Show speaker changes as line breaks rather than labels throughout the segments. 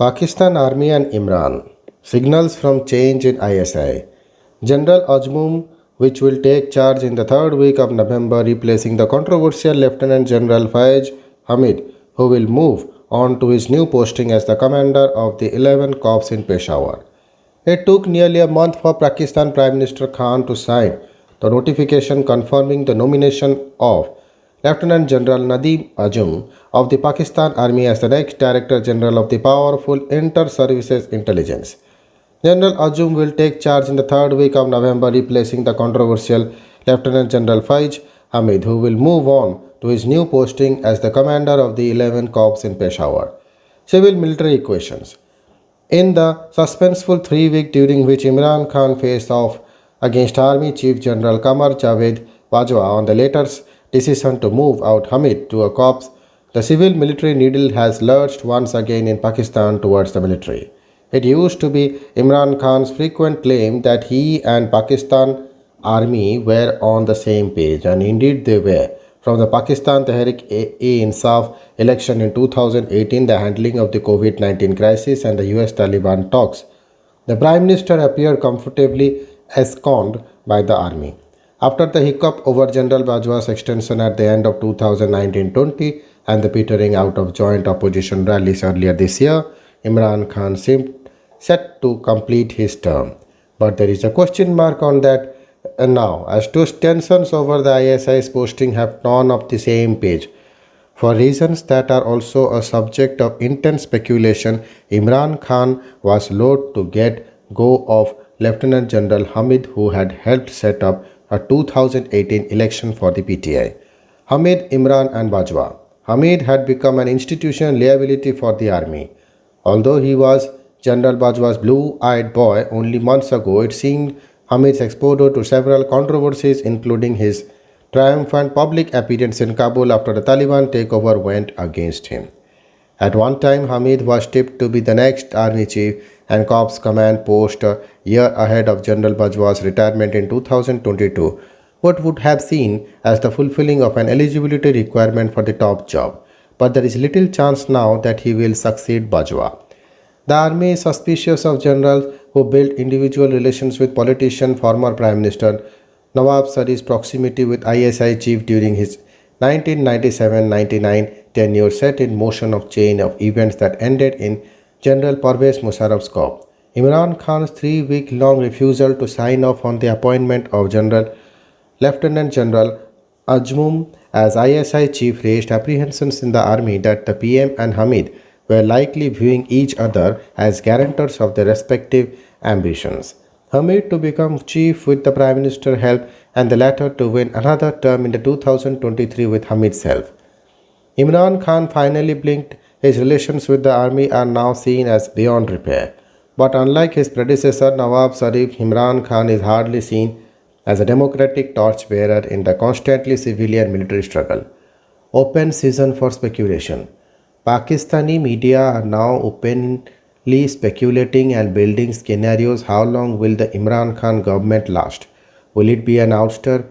Pakistan Army and Imran. Signals from change in ISI. General Ajmum, which will take charge in the third week of November, replacing the controversial Lieutenant General Faiz Hamid, who will move on to his new posting as the commander of the 11 Corps in Peshawar. It took nearly a month for Pakistan Prime Minister Khan to sign the notification confirming the nomination of Lieutenant General Nadeem Ajum of the Pakistan Army as the next Director General of the powerful Inter-Services Intelligence. General Ajum will take charge in the third week of November, replacing the controversial Lieutenant General Faiz Hamid, who will move on to his new posting as the commander of the 11 Corps in Peshawar. Civil military equations. In the suspenseful 3 week during which Imran Khan faced off against Army Chief General Qamar Javed Bajwa on the latter's decision to move out Hamid to a corps, the civil military needle has lurched once again in Pakistan towards the military. It used to be Imran Khan's frequent claim that he and Pakistan army were on the same page, and indeed they were. From the Pakistan Tehreek-e-Insaf election in 2018, the handling of the COVID-19 crisis and the US Taliban talks, the Prime Minister appeared comfortably ensconced by the army. After the hiccup over General Bajwa's extension at the end of 2019-20 and the petering out of joint opposition rallies earlier this year, Imran Khan seemed set to complete his term. But there is a question mark on that now, as to tensions over the ISI's posting have torn up the same page. For reasons that are also a subject of intense speculation, Imran Khan was loath to get go of Lieutenant General Hamid, who had helped set up a 2018 election for the PTI. Hamid, Imran and Bajwa. Hamid had become an institutional liability for the army. Although he was General Bajwa's blue-eyed boy only months ago, it seemed Hamid's exposure to several controversies, including his triumphant public appearance in Kabul after the Taliban takeover, went against him. At one time, Hamid was tipped to be the next army chief and corps command post a year ahead of General Bajwa's retirement in 2022, what would have seen as the fulfilling of an eligibility requirement for the top job. But there is little chance now that he will succeed Bajwa. The army is suspicious of generals who built individual relations with politician former Prime Minister Nawab Sharif's proximity with ISI chief during his 1997-99 tenure set in motion a chain of events that ended in General Parvez Musharraf's coup. Imran Khan's 3 week-long refusal to sign off on the appointment of Lieutenant General Ajmum as ISI chief raised apprehensions in the army that the PM and Hamid were likely viewing each other as guarantors of their respective ambitions. Hamid to become chief with the Prime Minister help and the latter to win another term in the 2023 with Hamid's help. Imran Khan finally blinked. His relations with the army are now seen as beyond repair. But unlike his predecessor Nawab Sharif, Imran Khan is hardly seen as a democratic torchbearer in the constantly civilian military struggle. Open season for speculation. Pakistani media are now openly speculating and building scenarios. How long will the Imran Khan government last? Will it be an ouster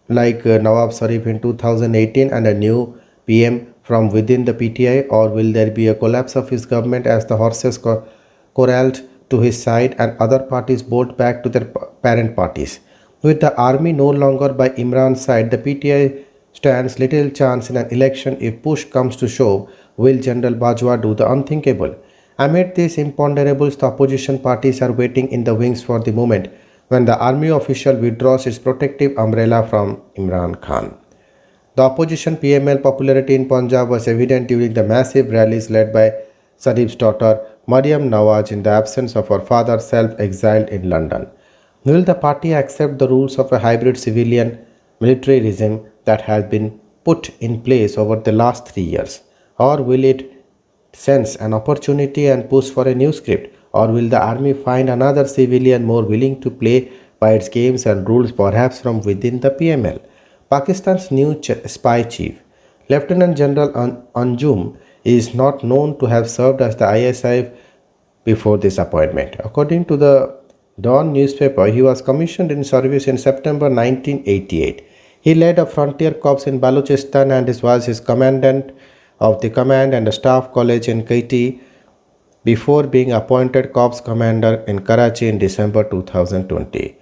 like Nawab Sharif in 2018 and a new PM from within the PTI, or will there be a collapse of his government as the horses corralled to his side and other parties bolt back to their parent parties? With the army no longer by Imran's side, the PTI stands little chance in an election if push comes to shove. Will General Bajwa do the unthinkable? Amid these imponderables, the opposition parties are waiting in the wings for the moment when the army official withdraws its protective umbrella from Imran Khan. The opposition PML popularity in Punjab was evident during the massive rallies led by Sharif's daughter Maryam Nawaz in the absence of her father, self-exiled in London. Will the party accept the rules of a hybrid civilian military regime that has been put in place over the last 3 years? Or will it sense an opportunity and push for a new script? Or will the army find another civilian more willing to play by its games and rules, perhaps from within the PML? Pakistan's new spy chief, Lieutenant General Anjum, is not known to have served as the ISI before this appointment. According to the Dawn newspaper, he was commissioned in service in September 1988. He led a frontier corps in Balochistan and was his commandant of the Command and Staff College in Katy, before being appointed Corps Commander in Karachi in December 2020.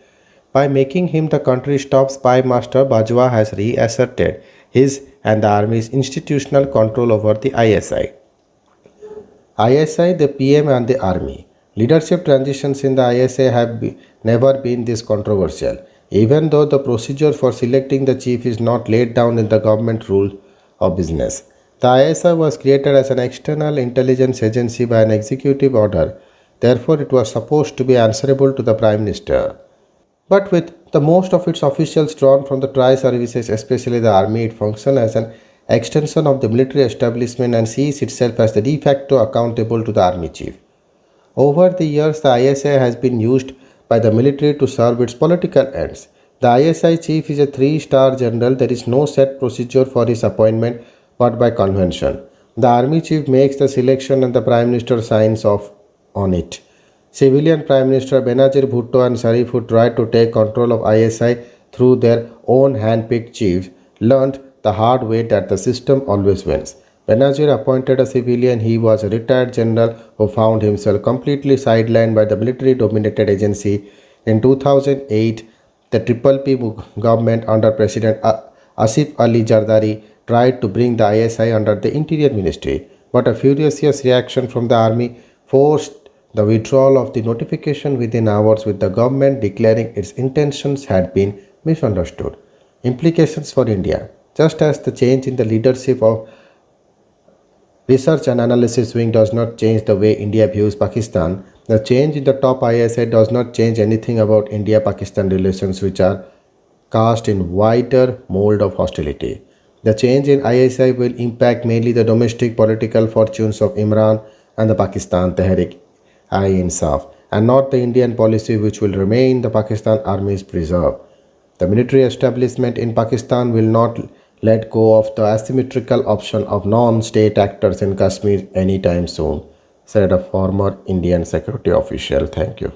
By making him the country's top spy master, Bajwa has reasserted his and the army's institutional control over the ISI. ISI, the PM, and the army. Leadership transitions in the ISI have never been this controversial, even though the procedure for selecting the chief is not laid down in the government rule of business. The ISI was created as an external intelligence agency by an executive order, therefore, it was supposed to be answerable to the Prime Minister. But with the most of its officials drawn from the tri-services, especially the army, it functions as an extension of the military establishment and sees itself as the de facto accountable to the army chief. Over the years, the ISI has been used by the military to serve its political ends. The ISI chief is a three-star general. There is no set procedure for his appointment but by convention. The army chief makes the selection and the prime minister signs off on it. Civilian Prime Minister Benazir Bhutto and Sharif, who tried to take control of ISI through their own hand-picked chiefs, learned the hard way that the system always wins. Benazir appointed a civilian. He was a retired general who found himself completely sidelined by the military-dominated agency. In 2008, the Triple P government under President Asif Ali Zardari tried to bring the ISI under the Interior Ministry, but a furious reaction from the army forced the withdrawal of the notification within hours, with the government declaring its intentions had been misunderstood. Implications for India. Just as the change in the leadership of Research and Analysis Wing does not change the way India views Pakistan, the change in the top ISI does not change anything about India-Pakistan relations, which are cast in wider mold of hostility. The change in ISI will impact mainly the domestic political fortunes of Imran and the Pakistan Tehreek-e-Insaf, and not the Indian policy, which will remain the Pakistan Army's preserve. The military establishment in Pakistan will not let go of the asymmetrical option of non-state actors in Kashmir anytime soon, said a former Indian security official. Thank you.